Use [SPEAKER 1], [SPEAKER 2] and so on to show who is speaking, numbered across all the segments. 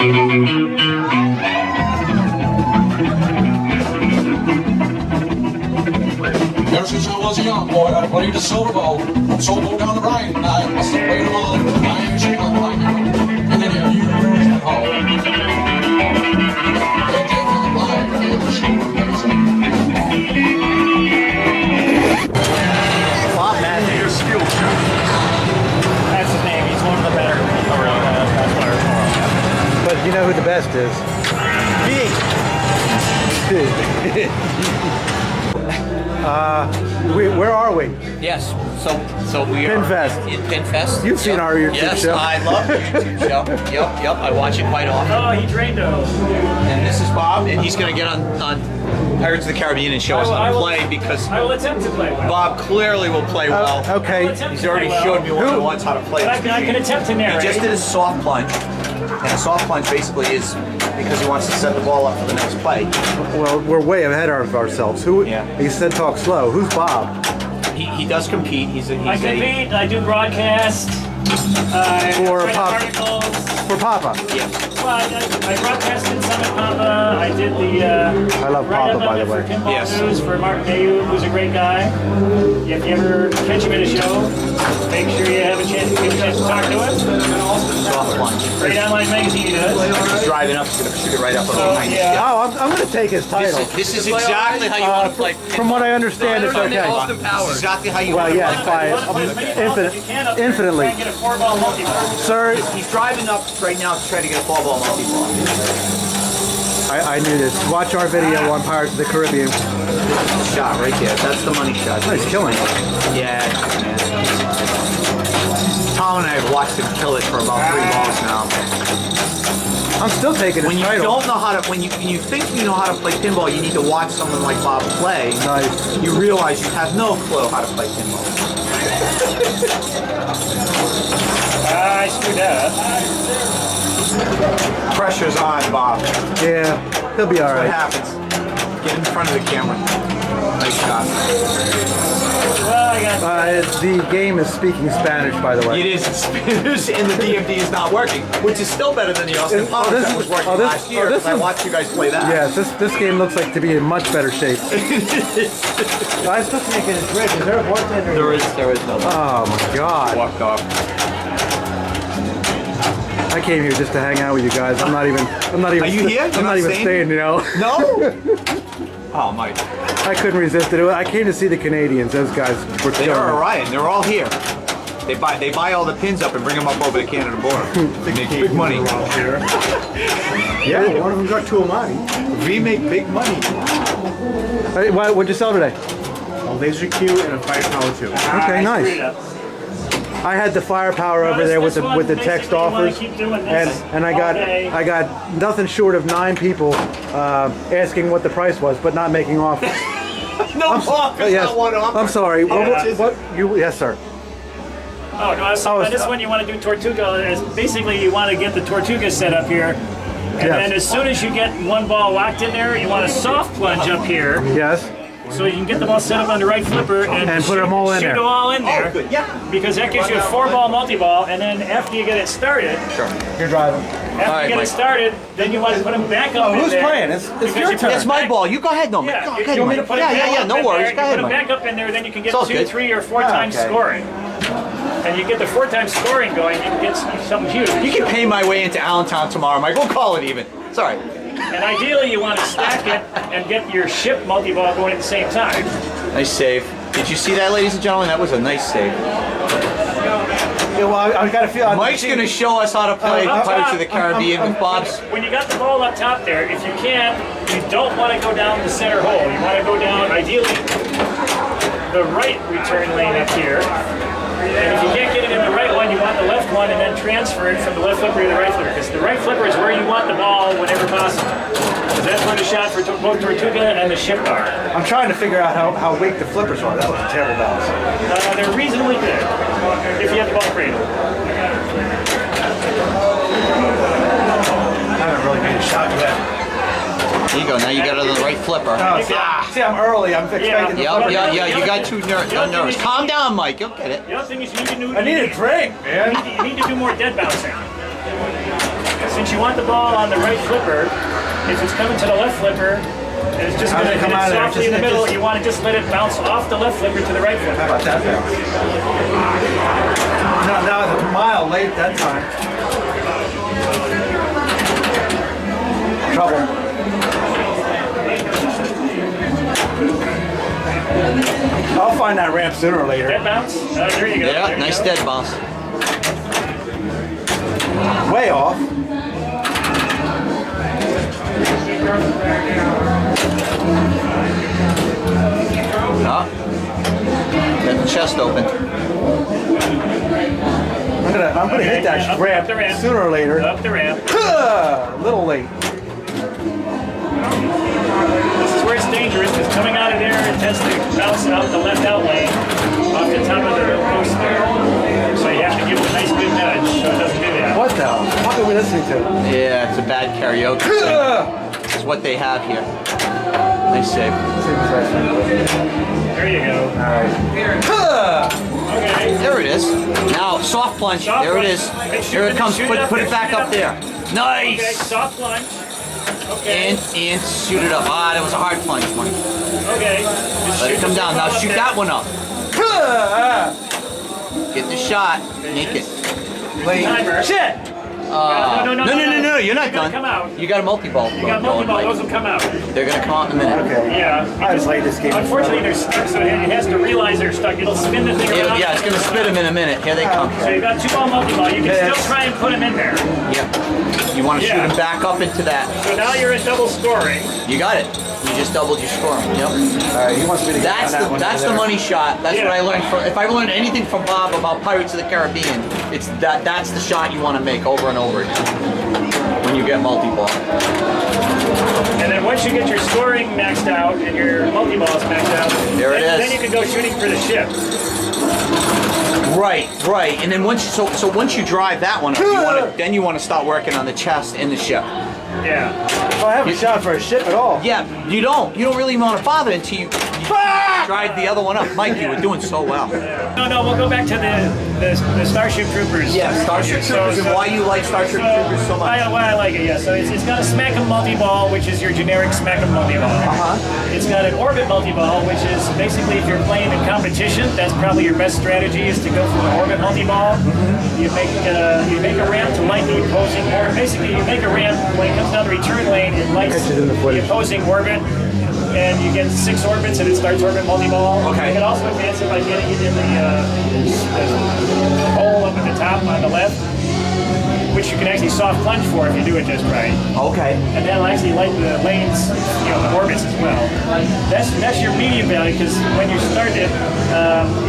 [SPEAKER 1] Ever since I was a young boy, I played the silver ball. So low down the Rhine, and I must have played them all. I ain't seen nothing like it. And then you lose the hall. Can't take my life, it's so amazing.
[SPEAKER 2] Bob Madden, your skill shot. That's his name. He's one of the better around players.
[SPEAKER 3] But you know who the best is?
[SPEAKER 2] Me.
[SPEAKER 3] Where are we?
[SPEAKER 4] Yes, so we
[SPEAKER 3] Pinfest.
[SPEAKER 4] are in Pinfest.
[SPEAKER 3] You've seen our YouTube
[SPEAKER 4] yes,
[SPEAKER 3] show.
[SPEAKER 4] Yes, I love the YouTube show. Yep, I watch it quite often.
[SPEAKER 2] Oh, he trained those.
[SPEAKER 4] And this is Bob, and he's going to get on Pirates of the Caribbean and show us how to play because
[SPEAKER 2] I will attempt to play well.
[SPEAKER 4] Bob clearly will play well.
[SPEAKER 3] Okay.
[SPEAKER 4] He's already showed me one once how to play.
[SPEAKER 2] I can attempt to narrate.
[SPEAKER 4] He just did a soft plunge, and a soft plunge basically is because he wants to set the ball up for the next play.
[SPEAKER 3] Well, we're way ahead of ourselves. Who?
[SPEAKER 4] Yeah.
[SPEAKER 3] He said talk slow. Who's Bob?
[SPEAKER 4] He does compete.
[SPEAKER 2] I compete. I do broadcast.
[SPEAKER 3] For
[SPEAKER 2] write
[SPEAKER 3] Papa.
[SPEAKER 2] articles.
[SPEAKER 3] For Papa.
[SPEAKER 4] Yes.
[SPEAKER 2] Well, I broadcasted some at Papa. I did the.
[SPEAKER 3] I love Papa, by the way.
[SPEAKER 2] For Pinball
[SPEAKER 4] Yes.
[SPEAKER 2] News for Mark Mayu, who's a great guy. If you ever catch him at a show, make sure you have a chance to talk to him.
[SPEAKER 4] Soft plunge.
[SPEAKER 2] Great online magazine he does.
[SPEAKER 4] He's driving up. He's going to shoot it right up on the line.
[SPEAKER 2] Yeah.
[SPEAKER 3] Oh, I'm going to take his title.
[SPEAKER 4] This is exactly how you want to play.
[SPEAKER 3] From what I understand, it's okay.
[SPEAKER 4] This is exactly how you
[SPEAKER 3] Well,
[SPEAKER 4] want to
[SPEAKER 3] yes,
[SPEAKER 4] play.
[SPEAKER 3] infinitely.
[SPEAKER 2] Try and get a 4-ball multi-ball.
[SPEAKER 3] Sir,
[SPEAKER 4] He's driving up right now to try to get a 4-ball multi-ball.
[SPEAKER 3] I knew this. Watch our video on Pirates of the Caribbean.
[SPEAKER 4] Shot right there. That's the money shot.
[SPEAKER 3] Nice killing.
[SPEAKER 4] Yeah. Tom and I have watched him kill it for about 3 balls now.
[SPEAKER 3] I'm still taking his
[SPEAKER 4] When you
[SPEAKER 3] title.
[SPEAKER 4] don't know how to, when you think you know how to play pinball, you need to watch someone like Bob play.
[SPEAKER 3] Nice.
[SPEAKER 4] You realize you have no clue how to play pinball.
[SPEAKER 2] I screwed that up.
[SPEAKER 4] Pressure's on, Bob.
[SPEAKER 3] Yeah, he'll be all
[SPEAKER 4] What
[SPEAKER 3] right.
[SPEAKER 4] happens? Get in front of the camera. Nice shot.
[SPEAKER 2] Well, I got.
[SPEAKER 3] The game is speaking Spanish, by the way.
[SPEAKER 4] It is in Spanish, and the DMD is not working, which is still better than the Austin Powers that was working last year. I watched you guys play that.
[SPEAKER 3] Yes, this game looks like to be in much better shape. I'm supposed to make it a drink. Is there a bartender?
[SPEAKER 4] There is no.
[SPEAKER 3] Oh my God!
[SPEAKER 4] Walked off.
[SPEAKER 3] I came here just to hang out with you guys. I'm not even.
[SPEAKER 4] Are you here?
[SPEAKER 3] I'm not even staying. You know.
[SPEAKER 4] No. Oh, Mike.
[SPEAKER 3] I couldn't resist it. I came to see the Canadians. Those guys were
[SPEAKER 4] They
[SPEAKER 3] killing
[SPEAKER 4] are
[SPEAKER 3] it.
[SPEAKER 4] a riot. They're all here. They buy all the pins up and bring them up over the Canada border. They make big money.
[SPEAKER 3] Yeah, one of them got 2 of mine.
[SPEAKER 4] We make big money.
[SPEAKER 3] Hey, what'd you sell today?
[SPEAKER 5] A laser Q and a firepower 2.
[SPEAKER 3] Okay, nice. I had the firepower over there with the text offers, and I got nothing short of 9 people asking what the price was, but not making offers.
[SPEAKER 4] No offers,
[SPEAKER 3] Yes,
[SPEAKER 4] not one offer.
[SPEAKER 3] I'm sorry. Yes, sir.
[SPEAKER 2] Oh, no, so this one you want to do Tortuga. Is basically, you want to get the Tortuga set up here. And then as soon as you get one ball locked in there, you want a soft plunge up here.
[SPEAKER 3] Yes.
[SPEAKER 2] So you can get them all set up on the right flipper and
[SPEAKER 3] put them all in there.
[SPEAKER 2] Shoot them all in there.
[SPEAKER 4] Oh, good. Yeah.
[SPEAKER 2] Because that gives you a 4-ball multi-ball, and then after you get it started,
[SPEAKER 3] You're driving.
[SPEAKER 2] after you get it started, then you want to put them back up in
[SPEAKER 3] who's
[SPEAKER 2] there.
[SPEAKER 3] playing? It's
[SPEAKER 2] Because
[SPEAKER 3] your
[SPEAKER 2] you
[SPEAKER 3] turn.
[SPEAKER 2] put
[SPEAKER 4] It's
[SPEAKER 2] them
[SPEAKER 4] my
[SPEAKER 2] back-
[SPEAKER 4] ball. You go ahead, no, man.
[SPEAKER 2] Yeah,
[SPEAKER 4] Go
[SPEAKER 2] you
[SPEAKER 4] ahead,
[SPEAKER 2] want me to
[SPEAKER 4] Mike.
[SPEAKER 2] put it back
[SPEAKER 4] Yeah,
[SPEAKER 2] up
[SPEAKER 4] no
[SPEAKER 2] in
[SPEAKER 4] worries.
[SPEAKER 2] there,
[SPEAKER 4] Go ahead,
[SPEAKER 2] you put them
[SPEAKER 4] Mike.
[SPEAKER 2] back up in there, then you can get
[SPEAKER 4] It's all
[SPEAKER 2] 2,
[SPEAKER 4] good.
[SPEAKER 2] 3, or 4 times
[SPEAKER 3] okay.
[SPEAKER 2] scoring. And you get the 4 times scoring going, you can get something huge.
[SPEAKER 4] You can pay my way into Allentown tomorrow, Mike. We'll call it even. Sorry.
[SPEAKER 2] And ideally, you want to stack it and get your ship multi-ball going at the same time.
[SPEAKER 4] Nice save. Did you see that, ladies and gentlemen? That was a nice save.
[SPEAKER 3] Yeah, well, I got to feel.
[SPEAKER 4] Mike's going to show us how to play
[SPEAKER 2] up
[SPEAKER 4] Pirates
[SPEAKER 2] top,
[SPEAKER 4] of the Caribbean with Bob's.
[SPEAKER 2] When you got the ball up top there, if you can, you don't want to go down the center hole. You want to go down, ideally, the right return lane up here. And if you can't get it in the right one, you want the left one and then transfer it from the left flipper to the right flipper. Because the right flipper is where you want the ball whenever possible. Because that's where the shot for both Tortuga and the ship are.
[SPEAKER 3] I'm trying to figure out how weak the flippers are. That was a terrible balance.
[SPEAKER 2] They're reasonably good if you have the ball cradle.
[SPEAKER 3] I haven't really made a shot yet.
[SPEAKER 4] There you go. Now you got it on the right flipper.
[SPEAKER 3] See, I'm early. I'm expecting the flipper.
[SPEAKER 4] Yeah. You got too nervous. Calm down, Mike. You'll get it.
[SPEAKER 2] The other thing is you need to do.
[SPEAKER 3] I need a drink, man.
[SPEAKER 2] You need to do more dead bouncing. since you want the ball on the right flipper, if it's coming to the left flipper, and it's just going to come out softly in the middle, you want to just let it bounce off the left flipper to the right flipper.
[SPEAKER 3] How about that bounce? No, it's a mile late that time. Trouble. I'll find that ramp sooner or later.
[SPEAKER 2] Dead bounce? There you go.
[SPEAKER 6] Yeah,
[SPEAKER 2] there you
[SPEAKER 6] nice
[SPEAKER 2] go.
[SPEAKER 6] dead bounce.
[SPEAKER 3] Way off.
[SPEAKER 6] Ah. Got the chest open.
[SPEAKER 3] I'm gonna hit that
[SPEAKER 2] up
[SPEAKER 3] ramp
[SPEAKER 2] the ramp.
[SPEAKER 3] sooner or later.
[SPEAKER 2] Up the ramp.
[SPEAKER 3] A little late.
[SPEAKER 2] This is where it's dangerous, because coming out of there, it tends to bounce out the left out lane off the top of the post there. So you have to give it a nice good nudge so it doesn't do that.
[SPEAKER 3] What the fuck are we listening to?
[SPEAKER 6] Yeah, it's a bad karaoke. It's what they have here. Nice save.
[SPEAKER 2] There you go.
[SPEAKER 3] Alright.
[SPEAKER 2] Okay.
[SPEAKER 6] There it is. Now, soft plunge.
[SPEAKER 2] Soft
[SPEAKER 6] There it
[SPEAKER 2] plunge.
[SPEAKER 6] is.
[SPEAKER 2] Make sure
[SPEAKER 6] There it
[SPEAKER 2] you
[SPEAKER 6] comes.
[SPEAKER 2] shoot
[SPEAKER 6] Put
[SPEAKER 2] up
[SPEAKER 6] it
[SPEAKER 2] there,
[SPEAKER 6] back
[SPEAKER 2] shoot
[SPEAKER 6] up there.
[SPEAKER 2] Okay,
[SPEAKER 6] Nice.
[SPEAKER 2] soft plunge. Okay.
[SPEAKER 6] And shoot it up. Ah, that was a hard plunge, Mike.
[SPEAKER 2] Okay. Just
[SPEAKER 6] Let
[SPEAKER 2] shoot
[SPEAKER 6] it come
[SPEAKER 2] the
[SPEAKER 6] down. Now
[SPEAKER 2] ball up
[SPEAKER 6] shoot
[SPEAKER 2] there.
[SPEAKER 6] that one up. Get the shot. Make it.
[SPEAKER 2] Timer. Shit!
[SPEAKER 6] No, you're not
[SPEAKER 2] gonna
[SPEAKER 6] done.
[SPEAKER 2] come out.
[SPEAKER 6] You got a multi-ball.
[SPEAKER 2] You got multi-ball, those will come out.
[SPEAKER 6] They're gonna come out in a minute.
[SPEAKER 3] Okay.
[SPEAKER 2] Yeah.
[SPEAKER 3] I just like this game.
[SPEAKER 2] Unfortunately, they're stuck, so it has to realize they're stuck. It'll spin the thing around.
[SPEAKER 6] Yeah, it's gonna spit them in a minute. Here they come.
[SPEAKER 2] So you got 2 ball multi-ball. You can still try and put them in there.
[SPEAKER 6] Yep. You want to shoot
[SPEAKER 2] Yeah.
[SPEAKER 6] them back up into that.
[SPEAKER 2] So now you're at double scoring.
[SPEAKER 6] You got it. You just doubled your score. Yep.
[SPEAKER 3] Alright, he wants me to get
[SPEAKER 6] That's
[SPEAKER 3] on that
[SPEAKER 6] the
[SPEAKER 3] one
[SPEAKER 6] that's
[SPEAKER 3] over
[SPEAKER 6] the
[SPEAKER 3] there.
[SPEAKER 6] money shot. That's
[SPEAKER 2] Yeah.
[SPEAKER 6] what I learned from. If I learned anything from Bob about Pirates of the Caribbean, it's that's the shot you want to make over and over again when you get multi-ball.
[SPEAKER 2] And then once you get your scoring maxed out and your multi-balls maxed out,
[SPEAKER 6] There it is.
[SPEAKER 2] then you can go shooting for the ship.
[SPEAKER 6] Right. And then once once you drive that one up, you want to start working on the chest and the ship.
[SPEAKER 2] Yeah.
[SPEAKER 3] Well, I haven't shot for a ship at all.
[SPEAKER 6] Yeah, you don't really want to bother until you drive the other one up. Mike, you were doing so well.
[SPEAKER 2] No, we'll go back to the Starship Troopers.
[SPEAKER 6] Yeah, Starship Troopers, and why you like Starship Troopers so much.
[SPEAKER 2] Why I like it, yeah. So it's got a Smack 'em multi-ball, which is your generic Smack 'em multi-ball. It's got an orbit multi-ball, which is basically if you're playing in competition, that's probably your best strategy is to go for an orbit multi-ball. You make a ramp to light the opposing, or basically you make a ramp when it comes down the return lane, it lights
[SPEAKER 3] Catches in the
[SPEAKER 2] the
[SPEAKER 3] footage.
[SPEAKER 2] opposing orbit. And you get 6 orbits and it starts orbit multi-ball.
[SPEAKER 6] Okay.
[SPEAKER 2] You can also advance it by getting it in the hole up at the top on the left, which you can actually soft plunge for if you do it just right.
[SPEAKER 6] Okay.
[SPEAKER 2] And that'll actually light the lanes, the orbits as well. That's your medium value, because when you start it,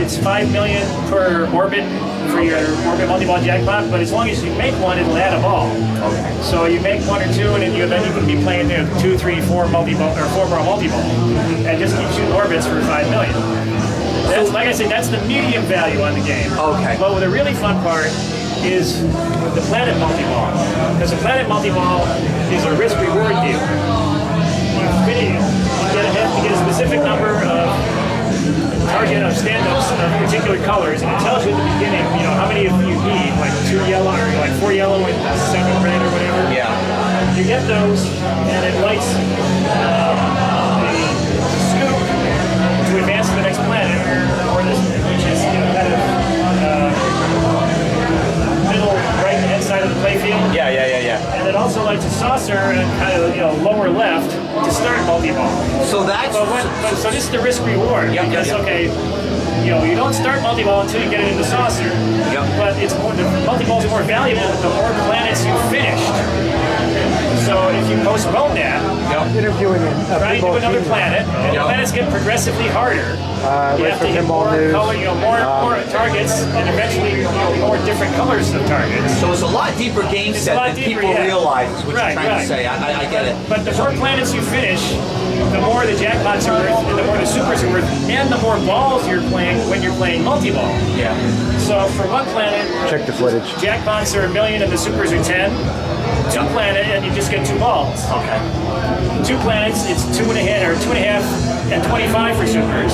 [SPEAKER 2] it's 5 million per orbit for your orbit multi-ball jackpot, but as long as you make one, it'll add a ball.
[SPEAKER 6] Okay.
[SPEAKER 2] So you make 1 or 2, and then you can be playing 2, 3, 4 multi-ball or 4 ball multi-ball, and just keep shooting orbits for 5 million. That's, like I said, that's the medium value on the game.
[SPEAKER 6] Okay.
[SPEAKER 2] But the really fun part is the planet multi-ball, because the planet multi-ball is a risk-reward deal. You get a specific number of target of stand-ups of particular colors, and it tells you at the beginning, how many of you need, like 2 yellow, or like 4 yellow and 7 red or whatever.
[SPEAKER 6] Yeah.
[SPEAKER 2] You get those, and it lights the scoop to advance to the next planet, or this, which is kind of middle right-hand side of the playfield.
[SPEAKER 6] Yeah.
[SPEAKER 2] And it also lights a saucer and kind of lower left to start multi-ball.
[SPEAKER 6] So that's
[SPEAKER 2] So this is the risk reward.
[SPEAKER 6] Yep,
[SPEAKER 2] because
[SPEAKER 6] yep.
[SPEAKER 2] okay, you don't start multi-ball until you get it in the saucer.
[SPEAKER 6] Yep.
[SPEAKER 2] But the multi-balls are more valuable the more planets you finished. So if you postpone that,
[SPEAKER 3] Interviewing
[SPEAKER 2] try to do another planet, and the
[SPEAKER 6] Yep.
[SPEAKER 2] planets get progressively harder. You
[SPEAKER 3] wait
[SPEAKER 2] have
[SPEAKER 3] for
[SPEAKER 2] to get
[SPEAKER 3] pinball
[SPEAKER 2] more
[SPEAKER 3] news.
[SPEAKER 2] color, more targets, and eventually more different colors of targets.
[SPEAKER 6] So it's a lot deeper game
[SPEAKER 2] It's a
[SPEAKER 6] set
[SPEAKER 2] lot
[SPEAKER 6] than
[SPEAKER 2] deeper,
[SPEAKER 6] people
[SPEAKER 2] yeah.
[SPEAKER 6] realize is what
[SPEAKER 2] Right,
[SPEAKER 6] you're trying
[SPEAKER 2] right.
[SPEAKER 6] to say. I get it.
[SPEAKER 2] But the more planets you finish, the more the jackpots are worth, and the more the supers are worth, and the more balls you're playing when you're playing multi-ball.
[SPEAKER 6] Yeah.
[SPEAKER 2] So for one planet,
[SPEAKER 3] Check the footage.
[SPEAKER 2] jackpots are 1 million and the supers are 10. 2 planet and you just get 2 balls.
[SPEAKER 6] Okay.
[SPEAKER 2] 2 planets, it's 2.5 or 2.5 and 25 for supers.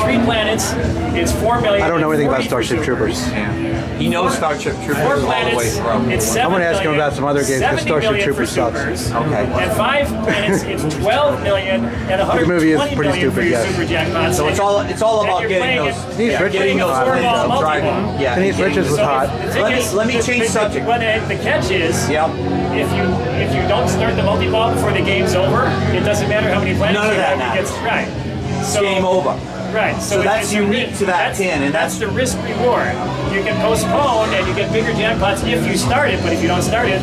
[SPEAKER 2] 3 planets, it's 4 million.
[SPEAKER 3] I don't know anything about Starship Troopers.
[SPEAKER 6] He knows Starship Troopers
[SPEAKER 2] 4
[SPEAKER 6] all the way
[SPEAKER 2] planets,
[SPEAKER 6] through.
[SPEAKER 2] it's 7
[SPEAKER 3] I'm gonna ask him
[SPEAKER 2] million,
[SPEAKER 3] about some other games, because
[SPEAKER 2] 70
[SPEAKER 3] Starship
[SPEAKER 2] million
[SPEAKER 3] Troopers
[SPEAKER 2] for
[SPEAKER 3] sucks.
[SPEAKER 2] supers.
[SPEAKER 6] Okay.
[SPEAKER 2] And 5 planets, it's 12 million and
[SPEAKER 3] The movie is
[SPEAKER 2] 120
[SPEAKER 3] pretty
[SPEAKER 2] million for
[SPEAKER 3] stupid,
[SPEAKER 2] your
[SPEAKER 3] yes.
[SPEAKER 2] super jackpots.
[SPEAKER 6] So it's all about
[SPEAKER 2] you're
[SPEAKER 6] getting
[SPEAKER 2] playing
[SPEAKER 6] those.
[SPEAKER 3] Denise Richards
[SPEAKER 2] getting
[SPEAKER 3] was
[SPEAKER 2] those
[SPEAKER 3] hot.
[SPEAKER 2] four-ball
[SPEAKER 6] Driving.
[SPEAKER 2] multi-ball.
[SPEAKER 6] Yeah.
[SPEAKER 3] Denise Richards was
[SPEAKER 2] So
[SPEAKER 3] hot.
[SPEAKER 2] the thing is,
[SPEAKER 6] Let me change subject.
[SPEAKER 2] The catch is,
[SPEAKER 6] Yep.
[SPEAKER 2] if you don't start the multi-ball before the game's over, it doesn't matter how many planets
[SPEAKER 6] None of
[SPEAKER 2] you
[SPEAKER 6] that
[SPEAKER 2] have. It gets right. So,
[SPEAKER 6] Game over.
[SPEAKER 2] Right.
[SPEAKER 6] So that's unique to that pin, and
[SPEAKER 2] that's the risk reward. You can postpone and you get bigger jackpots if you start it, but if you don't start it,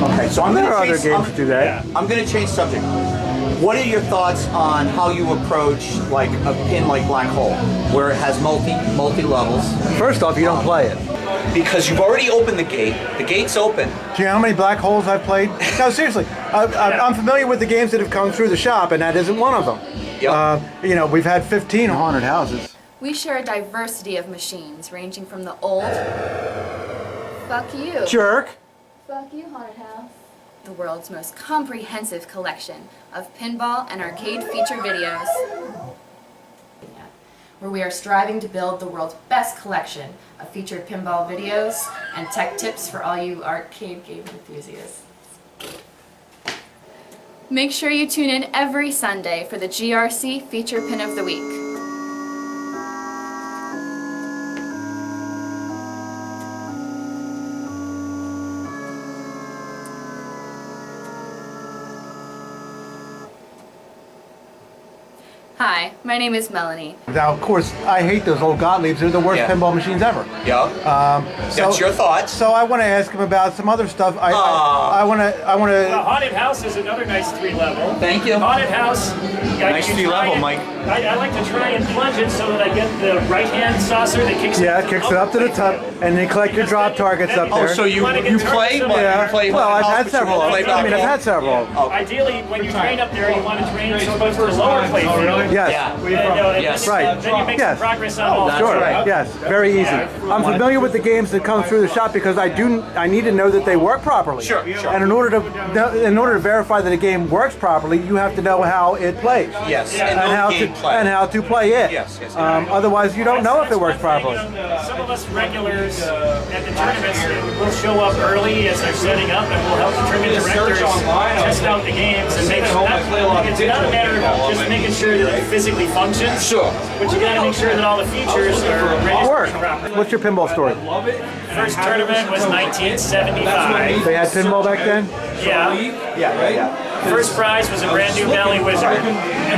[SPEAKER 6] Okay, so I'm
[SPEAKER 3] There
[SPEAKER 6] going
[SPEAKER 3] are
[SPEAKER 6] to
[SPEAKER 3] other games that do that.
[SPEAKER 6] I'm going to change subject. What are your thoughts on how you approach like a pin like Black Hole, where it has multi levels?
[SPEAKER 3] First off, you don't play it.
[SPEAKER 6] Because you've already opened the gate. The gate's open.
[SPEAKER 3] Do you know how many black holes I've played? No, seriously. I'm familiar with the games that have come through the shop, and that isn't one of them.
[SPEAKER 6] Yep.
[SPEAKER 3] You know, we've had 15 haunted houses.
[SPEAKER 7] We share a diversity of machines, ranging from the old... Fuck you.
[SPEAKER 3] Jerk.
[SPEAKER 7] Fuck you, haunted house. The world's most comprehensive collection of pinball and arcade feature videos. Where we are striving to build the world's best collection of featured pinball videos and tech tips for all you arcade game enthusiasts. Make sure you tune in every Sunday for the GRC Feature Pin of the Week. Hi, my name is Melanie.
[SPEAKER 3] Now, of course, I hate those old Gottliebs. They're the worst
[SPEAKER 6] Yeah.
[SPEAKER 3] pinball machines ever.
[SPEAKER 6] Yeah. That's your thoughts.
[SPEAKER 3] So I want to ask him about some other stuff. I want to.
[SPEAKER 2] the haunted house is another nice 3-level.
[SPEAKER 6] Thank you.
[SPEAKER 2] Haunted house.
[SPEAKER 6] Nice 3-level, Mike.
[SPEAKER 2] I like to try and plunge it so that I get the right-hand saucer that kicks
[SPEAKER 3] Yeah, it kicks it up to the top, and they collect your drop targets up there.
[SPEAKER 6] Oh, so you play?
[SPEAKER 3] Yeah.
[SPEAKER 6] You play
[SPEAKER 3] Well, I've
[SPEAKER 6] house,
[SPEAKER 3] had
[SPEAKER 6] but you
[SPEAKER 3] several.
[SPEAKER 6] play
[SPEAKER 3] I mean, I've
[SPEAKER 6] back
[SPEAKER 3] had several.
[SPEAKER 2] Ideally, when you train up there, you want to train so much for the lower playfield.
[SPEAKER 3] Yes.
[SPEAKER 2] And,
[SPEAKER 6] Yes.
[SPEAKER 3] Right.
[SPEAKER 2] Then you make
[SPEAKER 3] Yes.
[SPEAKER 2] some progress on all
[SPEAKER 3] Sure.
[SPEAKER 2] three.
[SPEAKER 3] Yes. Very easy. I'm familiar with the games that come through the shop because I need to know that they work properly.
[SPEAKER 6] Sure.
[SPEAKER 3] And in order to verify that a game works properly, you have to know how it plays.
[SPEAKER 6] Yes.
[SPEAKER 3] And
[SPEAKER 6] know
[SPEAKER 3] how to play it.
[SPEAKER 6] Yes, yes.
[SPEAKER 3] Otherwise, you don't know if it works
[SPEAKER 2] That's
[SPEAKER 3] properly.
[SPEAKER 2] one thing, some of us regulars at the tournaments will show up early as they're setting up, and we'll help the tournament directors test out the games and make sure it's not a matter of just making sure that it physically functions.
[SPEAKER 6] Sure.
[SPEAKER 2] But you got to make sure that all the features are
[SPEAKER 3] Work.
[SPEAKER 2] registered properly.
[SPEAKER 3] What's your pinball story?
[SPEAKER 2] First tournament was 1975.
[SPEAKER 3] They had pinball back then?
[SPEAKER 2] Yeah. First prize was a brand new Valley Wizard.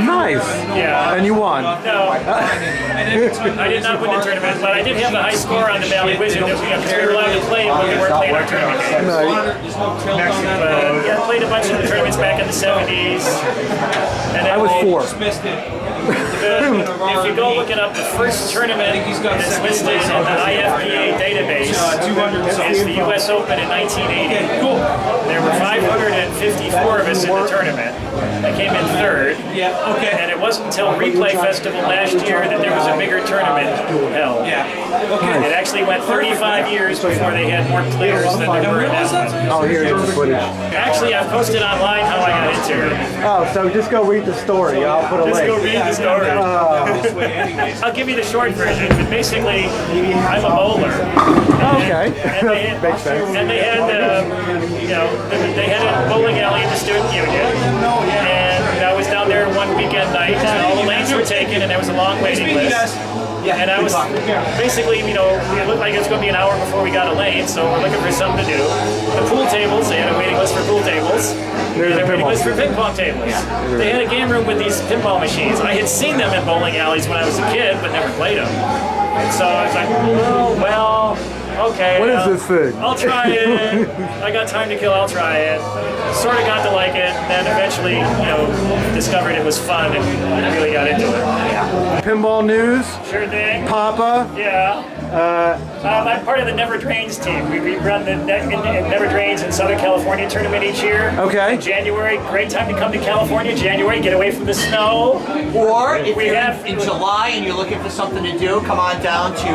[SPEAKER 3] Nice.
[SPEAKER 2] Yeah.
[SPEAKER 3] And you won.
[SPEAKER 2] No, I did not win the tournament, but I did have the high score on the Valley Wizard that we were allowed to play when we weren't playing our tournament games. Yeah, I played a bunch of the tournaments back in the 70s. And
[SPEAKER 3] I was 4.
[SPEAKER 2] If you go look it up, the first tournament that's listed in the IFPA database is the U.S. Open in 1980. There were 554 of us in the tournament. I came in 3rd. And it wasn't until Replay Festival last year that there was a bigger tournament held. It actually went 35 years before they had more players than there were now.
[SPEAKER 3] Oh, here's the footage.
[SPEAKER 2] Actually, I've posted online how I got into it.
[SPEAKER 3] Oh, so just go read the story. I'll put a
[SPEAKER 2] Just
[SPEAKER 3] link.
[SPEAKER 2] go read the story. I'll give you the short version, but basically, I'm a bowler.
[SPEAKER 3] Okay. Makes sense.
[SPEAKER 2] And they had, they had a bowling alley in the student union, and I was down there one weekend night, and all the lanes were taken, and there was a long waiting list. And I was basically, it looked like it was going to be an hour before we got a lane, so we're looking for something to do. The pool tables, they had a waiting list for pool tables.
[SPEAKER 3] There's
[SPEAKER 2] And
[SPEAKER 3] a
[SPEAKER 2] a waiting
[SPEAKER 3] pinball
[SPEAKER 2] list for ping pong tables. They had a game room with these pinball machines. I had seen them in bowling alleys when I was a kid, but never played them. And so I was like, oh, well, okay.
[SPEAKER 3] What is this thing?
[SPEAKER 2] I'll try it. I got time to kill, I'll try it. Sort of got to like it, and then eventually, discovered it was fun and really got into it.
[SPEAKER 3] Pinball news.
[SPEAKER 2] Sure thing.
[SPEAKER 3] Papa.
[SPEAKER 2] Yeah. I'm part of the Never Drains team. We run the Never Drains in Southern California tournament each year.
[SPEAKER 3] Okay.
[SPEAKER 2] In January, great time to come to California. January, get away from the snow.
[SPEAKER 6] Or if
[SPEAKER 2] We
[SPEAKER 6] you're
[SPEAKER 2] have-
[SPEAKER 6] in July and you're looking for something to do, come on down to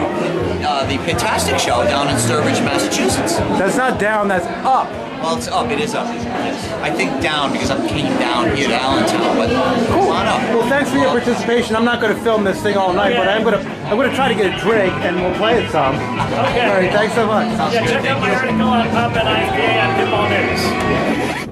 [SPEAKER 6] the Pintastic Show down in Sturbridge, Massachusetts.
[SPEAKER 3] That's not down, that's up.
[SPEAKER 6] Well, it's up. It is up. I think down because I came down here to Allentown. But come on up.
[SPEAKER 3] Well, thanks for your participation. I'm not going to film this thing all night, but I'm going to try to get a drink and we'll play it some.
[SPEAKER 2] Okay.
[SPEAKER 3] All right, thanks so much.
[SPEAKER 2] Yeah, check out my article on Pop and IPA on Pinball News.